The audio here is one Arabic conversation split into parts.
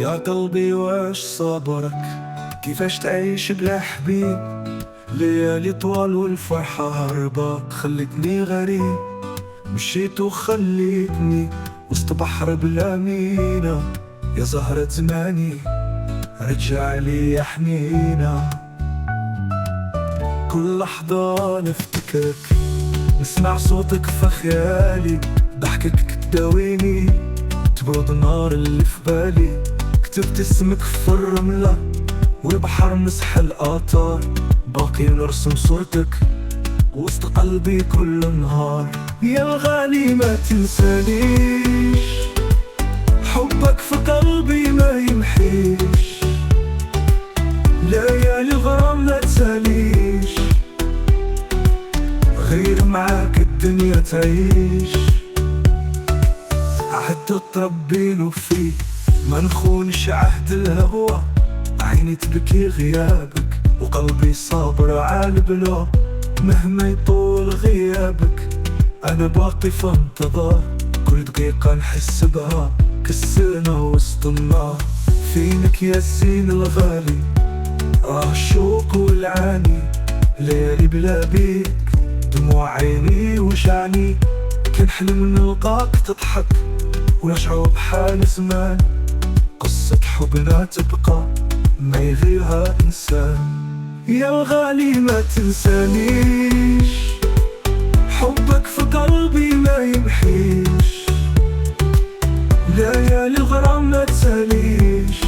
يا قلبي واش صبرك؟ كيفاش تعيش بلا حبيب؟ ليالي طوال والفرحة هرباك، خلتني غريب. مشيت وخليتني وسط بحر بلا مينا، يا زهرة زماني رجع لي يا حنينة. كل لحظة نفتكرك، نسمع صوتك في خيالي، ضحكك تداويني تبرد النار اللي في بالي. كتبت اسمك في الرملة والبحر مسح الآثار، باقي نرسم صورتك وسط قلبي كل نهار. يا الغالي ما تنسانيش، حبك في قلبي ما يمحيش، ليالي الغرام لا تساليش، غير معاك الدنيا تعيش. عهد تربينو فيه ما نخونش عهد الهوى، عيني تبكي غيابك وقلبي صابر عالبلا. مهما يطول غيابك أنا باقي في انتظار، كل دقيقة نحس بها كسرنا وسط النار. فينك يا الزين الغالي الشوق والعاني، ليالي بلا بيك دموع عيني وجعني. كنحلم نلقاك تضحك ونشعر بحال زمان، قصة حبنا تبقى ما يغيرها إنسان. يا الغالي ما تنسانيش، حبك في قلبي ما يمحيش، ليالي الغرام ما تساليش،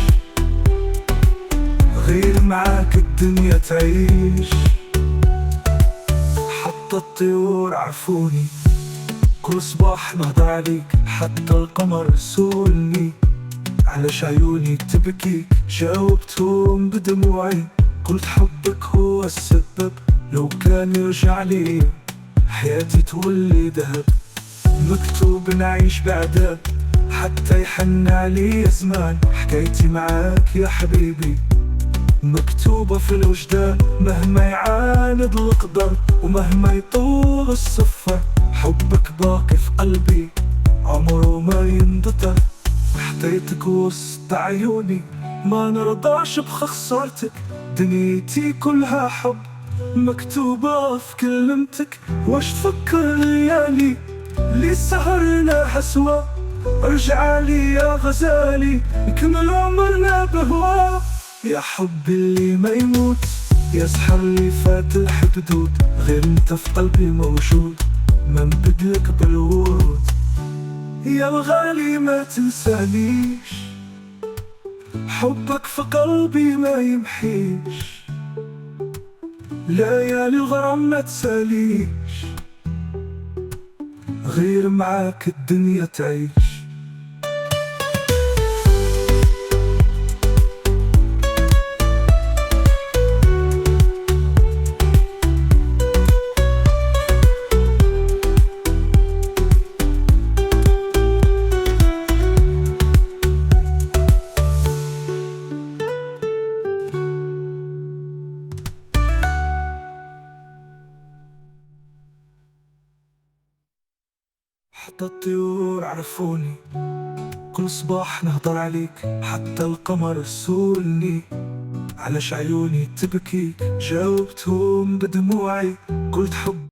غير معاك الدنيا تعيش. حتى الطيور عرفوني كل صباح نهضر عليك، حتى القمر سولني علاش عيوني تبكيك. جاوبتهم بدموعي قلت حبك هو السبب، لو كان يرجع لي حياتي تولي ذهب. مكتوب نعيش بعذاب حتى يحن علي زمان، حكايتي معاك يا حبيبي مكتوبة في الوجدان. مهما يعاند القدر ومهما يطول السفر، حبك باقي في قلبي عمره ما يندثر. حطيتك وسط عيوني ما نرضاش بخسارتك، دنيتي كلها حب مكتوبة في كلمتك. واش تفكر ليالي اللي سهرنا سوا؟ ارجع لي يا غزالي نكمل عمرنا بهوا. يا حبي اللي ما يموت، يا سحر اللي فات الحدود، غير انت في قلبي موجود ما نبدلك بالورود. يا الغالي ما تنسانيش، حبك في قلبي ما يمحيش، ليالي الغرام ما تساليش، غير معاك الدنيا تعيش. حتى الطيور عرفوني كل صباح نهضر عليك، حتى القمر سولني علاش عيوني تبكيك. جاوبتهم بدموعي قلت حب